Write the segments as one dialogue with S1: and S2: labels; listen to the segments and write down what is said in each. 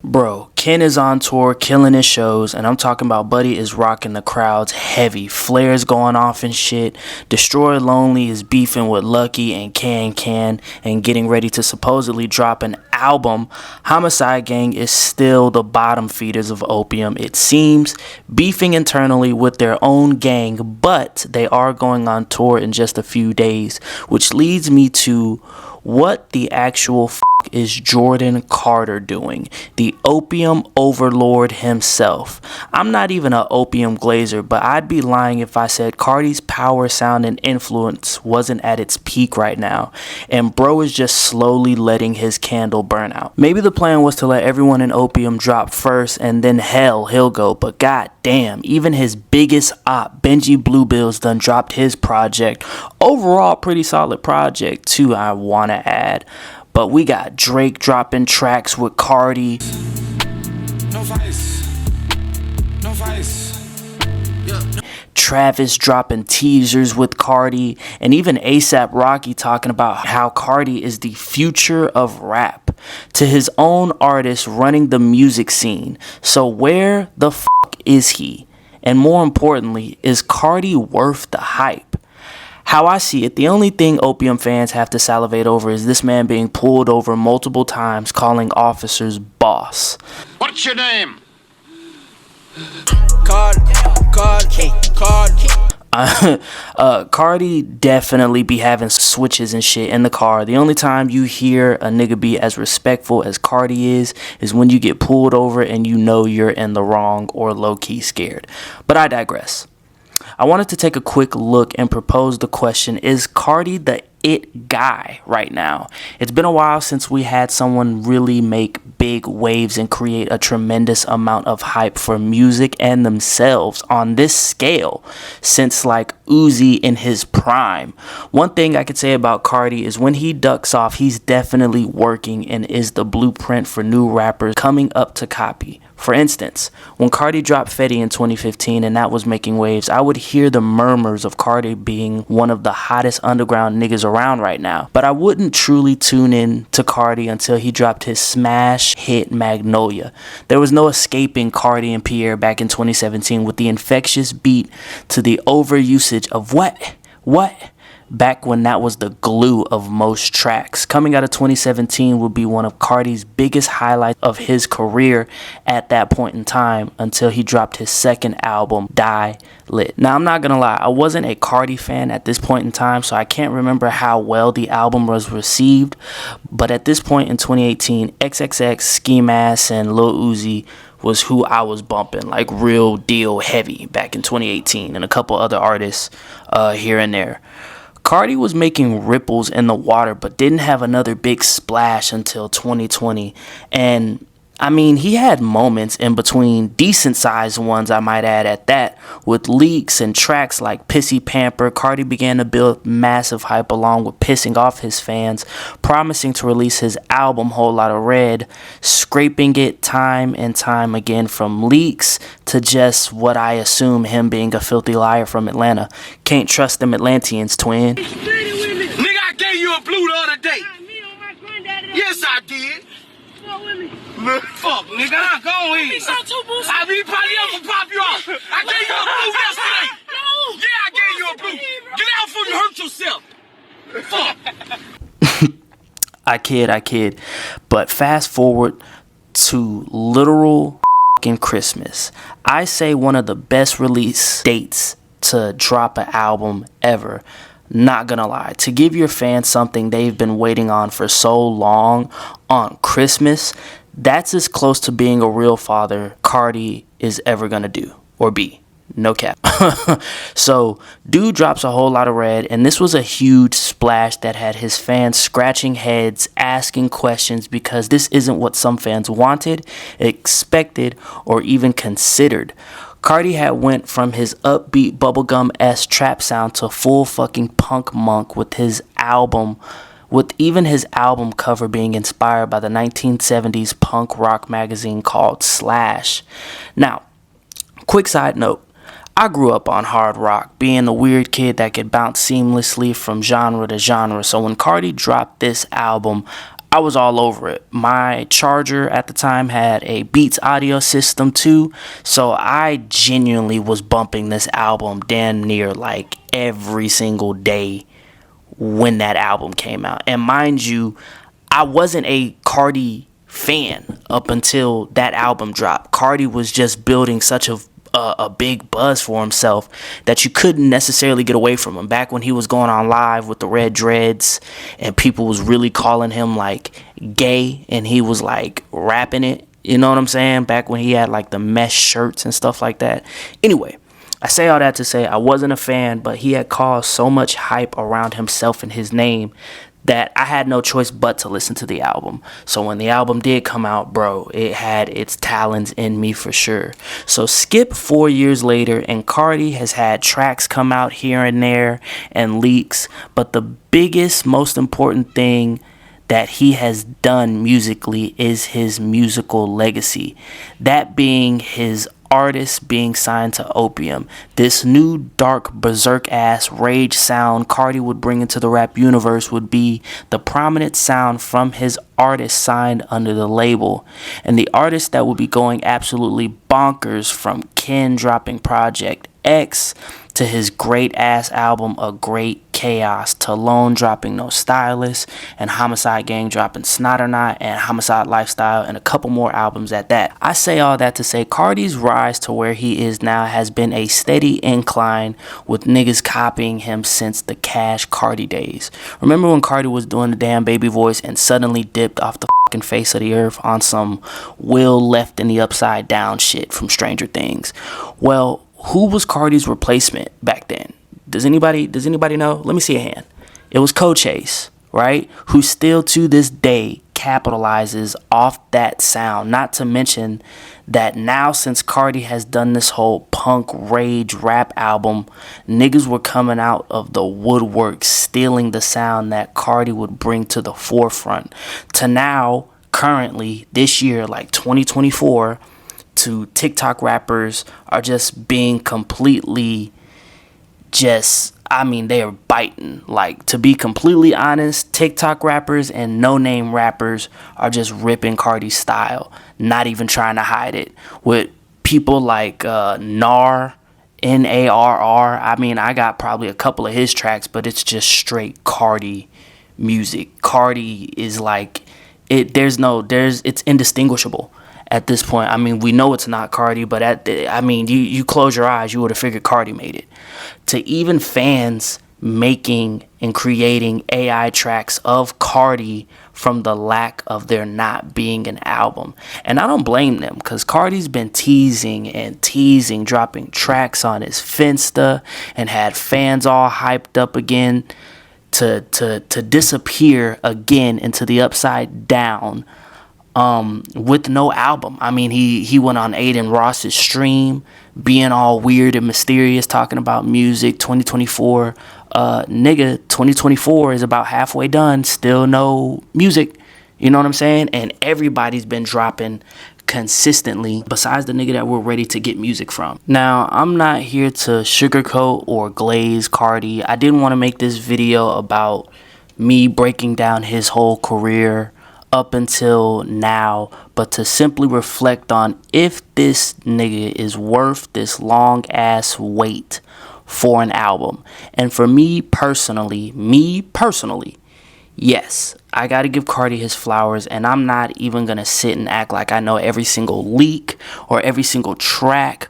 S1: Bro, Ken is on tour killing his shows, and I'm talking about Buddy is rocking the crowds heavy. Flares going off and shit. Destroy Lonely is beefing with Lucky and Can and getting ready to supposedly drop an album. Homicide Gang is still the bottom feeders of Opium, it seems, beefing internally with their own gang, but they are going on tour in just a few days, which leads me to what the actual is Jordan Carter doing, the Opium overlord himself. I'm not even an Opium glazer, but I'd be lying if I said Carti's power, sound, and influence wasn't at its peak right now, and bro is just slowly letting his candle burn out. Maybe the plan was to let everyone in Opium drop first, and then hell, he'll go, but god damn, even his biggest op, Benji Bluebill's done dropped his project. Overall, pretty solid project too, I wanna add. But we got Drake dropping tracks with Carti.
S2: No vice. No vice. Yeah.
S1: Travis dropping teasers with Carti. And even ASAP Rocky talking about how Carti is the future of rap. To his own artist running the music scene. So where the fuck is he? And more importantly, is Carti worth the hype? How I see it, the only thing Opium fans have to salivate over is this man being pulled over multiple times, calling officers boss.
S2: What's your name?
S1: Carti definitely be having switches and shit in the car. The only time you hear a nigga be as respectful as Carti is when you get pulled over and you know you're in the wrong or low-key scared. But I digress. I wanted to take a quick look and propose the question, is Carti the it guy right now? It's been a while since we had someone really make big waves and create a tremendous amount of hype for music and themselves on this scale since like Uzi in his prime. One thing I could say about Carti is when he ducks off, he's definitely working and is the blueprint for new rappers coming up to copy. For instance, when Carti dropped Fetty in 2015 and that was making waves, I would hear the murmurs of Carti being one of the hottest underground niggas around right now. But I wouldn't truly tune in to Carti until he dropped his smash hit Magnolia. There was no escaping Carti and Pierre back in 2017 with the infectious beat to the overusage of what? Back when that was the glue of most tracks. Coming out of 2017 would be one of Carti's biggest highlights of his career at that point in time until he dropped his second album, Die Lit. Now, I'm not gonna lie, I wasn't a Carti fan at this point in time, so I can't remember how well the album was received, but at this point in 2018, XXX, Ski Mask, and Lil Uzi was who I was bumping, like real deal heavy back in 2018, and a couple other artists here and there. Carti was making ripples in the water, but didn't have another big splash until 2020. And I mean, he had moments in between, decent sized ones I might add at that, with leaks and tracks like Pissy Pamper. Carti began to build massive hype along with pissing off his fans, promising to release his album Whole Lotta Red, scraping it time and time again from leaks to just what I assume him being a filthy liar from Atlanta. Can't trust them Atlanteans, twin.
S2: Nigga, I gave you a blue the other day. Yes, I did. Look, fuck, nigga, I'm going in. I be probably up to pop you off. I gave you a blue yesterday. Yeah, I gave you a blue. Get out before you hurt yourself. Fuck.
S1: I kid. But fast forward to literal Christmas. I say one of the best release dates to drop an album ever. Not gonna lie, to give your fans something they've been waiting on for so long on Christmas, that's as close to being a real father Carti is ever gonna do or be. No cap. So, dude drops a Whole Lotta Red, and this was a huge splash that had his fans scratching heads, asking questions, because this isn't what some fans wanted, expected, or even considered. Carti had went from his upbeat bubblegum-esque trap sound to full fucking punk monk with his album, with even his album cover being inspired by the 1970s punk rock magazine called Slash. Now, quick side note, I grew up on hard rock, being the weird kid that could bounce seamlessly from genre to genre, so when Carti dropped this album, I was all over it. My charger at the time had a Beats audio system too, so I genuinely was bumping this album damn near like every single day when that album came out. And mind you, I wasn't a Carti fan up until that album dropped. Carti was just building such a big buzz for himself that you couldn't necessarily get away from him. Back when he was going on live with the red dreads and people was really calling him like gay and he was like rapping it, you know what I'm saying? Back when he had like the mesh shirts and stuff like that. Anyway, I say all that to say I wasn't a fan, but he had caused so much hype around himself and his name that I had no choice but to listen to the album. So when the album did come out, bro, it had its talents in me for sure. So skip 4 years later, and Carti has had tracks come out here and there and leaks, but the biggest, most important thing that he has done musically is his musical legacy. That being his artist being signed to Opium. This new dark berserk ass rage sound Carti would bring into the rap universe would be the prominent sound from his artist signed under the label. And the artist that would be going absolutely bonkers from Ken dropping Project X to his great ass album A Great Chaos, to Lone dropping No Stylist, and Homicide Gang dropping Snot or Not, and Homicide Lifestyle, and a couple more albums at that. I say all that to say Carti's rise to where he is now has been a steady incline, with niggas copying him since the Cash Carti days. Remember when Carti was doing the damn baby voice and suddenly dipped off the fucking face of the earth on some Will left in the upside down shit from Stranger Things? Well, who was Carti's replacement back then? Does anybody know? Let me see a hand. It was Cold Chase, right? Who still to this day capitalizes off that sound. Not to mention that now, since Carti has done this whole punk rage rap album, niggas were coming out of the woodwork stealing the sound that Carti would bring to the forefront. To now, currently, this year, like 2024, to TikTok rappers are just being completely they are biting. Like, to be completely honest, TikTok rappers and no-name rappers are just ripping Carti's style, not even trying to hide it. With people like Nar, Narr, I got probably a couple of his tracks, but it's just straight Carti music. Carti is like, it's indistinguishable at this point. We know it's not Carti, but you close your eyes, you would have figured Carti made it. To even fans making and creating AI tracks of Carti from the lack of there not being an album. And I don't blame them, because Carti's been teasing, dropping tracks on his Finsta, and had fans all hyped up again to disappear again into the upside down with no album. He went on Aiden Ross's stream, being all weird and mysterious, talking about music. 2024, 2024 is about halfway done, still no music, you know what I'm saying? And everybody's been dropping consistently besides the nigga that we're ready to get music from. Now, I'm not here to sugarcoat or glaze Carti. I didn't want to make this video about me breaking down his whole career up until now, but to simply reflect on if this nigga is worth this long ass wait for an album. And for me personally, yes, I gotta give Carti his flowers, and I'm not even gonna sit and act like I know every single leak or every single track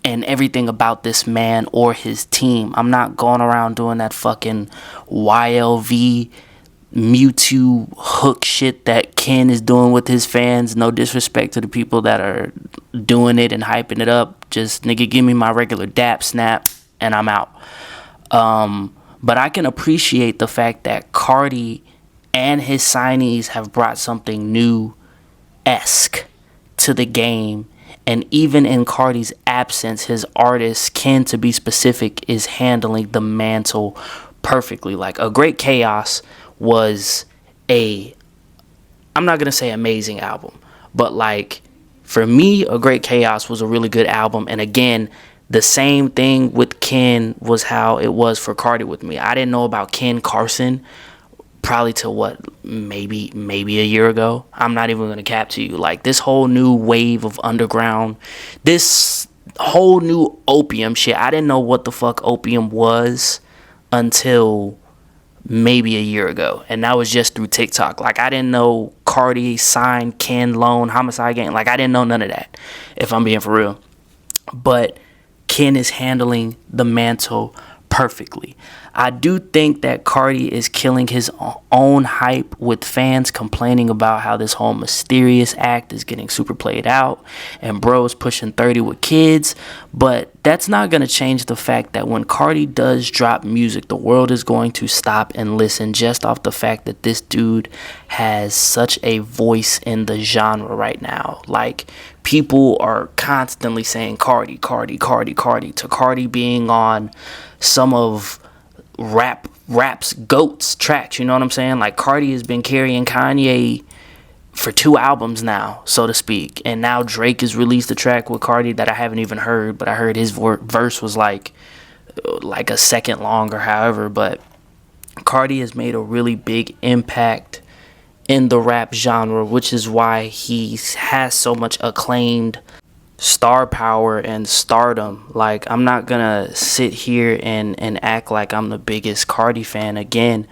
S1: and everything about this man or his team. I'm not going around doing that fucking YLV Mewtwo hook shit that Ken is doing with his fans. No disrespect to the people that are doing it and hyping it up. Just, nigga, give me my regular dap snap and I'm out. But I can appreciate the fact that Carti and his signees have brought something new-esque to the game. And even in Carti's absence, his artist, Ken to be specific, is handling the mantle perfectly. Like, A Great Chaos was I'm not going to say amazing album, but like, for me, A Great Chaos was a really good album. And again, the same thing with Ken was how it was for Carti with me. I didn't know about Ken Carson probably to what, maybe a year ago. I'm not even gonna cap to you. Like, this whole new wave of underground, this whole new Opium shit, I didn't know what the fuck Opium was until maybe a year ago, and that was just through TikTok. Like, I didn't know Carti signed Ken Lone, Homicide Gang. Like, I didn't know none of that, if I'm being for real. But Ken is handling the mantle perfectly. I do think that Carti is killing his own hype with fans complaining about how this whole mysterious act is getting super played out and bros pushing 30 with kids. But that's not going to change the fact that when Carti does drop music, the world is going to stop and listen just off the fact that this dude has such a voice in the genre right now. Like, people are constantly saying Carti, Carti, Carti, Carti, to Carti being on some of rap's GOAT's tracks, you know what I'm saying? Like, Carti has been carrying Kanye for 2 albums now, so to speak, and now Drake has released a track with Carti that I haven't even heard, but I heard his verse was like a second long or however. But Carti has made a really big impact in the rap genre, which is why he has so much acclaimed star power and stardom. Like, I'm not gonna sit here and act like I'm the biggest Carti fan again,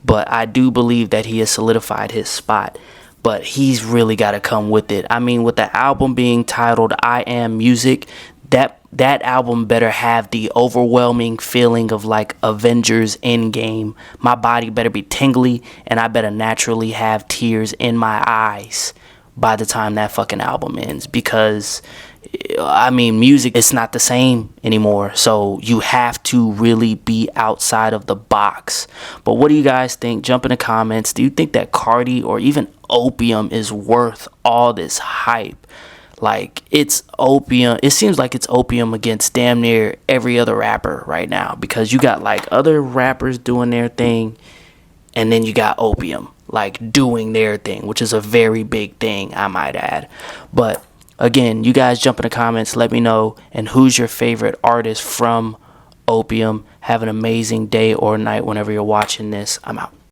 S1: but I do believe that he has solidified his spot. But he's really got to come with it. I mean, with the album being titled I Am Music, that album better have the overwhelming feeling of like Avengers Endgame. My body better be tingly, and I better naturally have tears in my eyes by the time that fucking album ends, because I mean, music, it's not the same anymore. So you have to really be outside of the box. But what do you guys think? Jump in the comments. Do you think that Carti or even Opium is worth all this hype? Like, it's Opium. It seems like it's Opium against damn near every other rapper right now, because you got like other rappers doing their thing, and then you got Opium like doing their thing, which is a very big thing, I might add. But again, you guys jump in the comments, let me know, and who's your favorite artist from Opium. Have an amazing day or night whenever you're watching this. I'm out.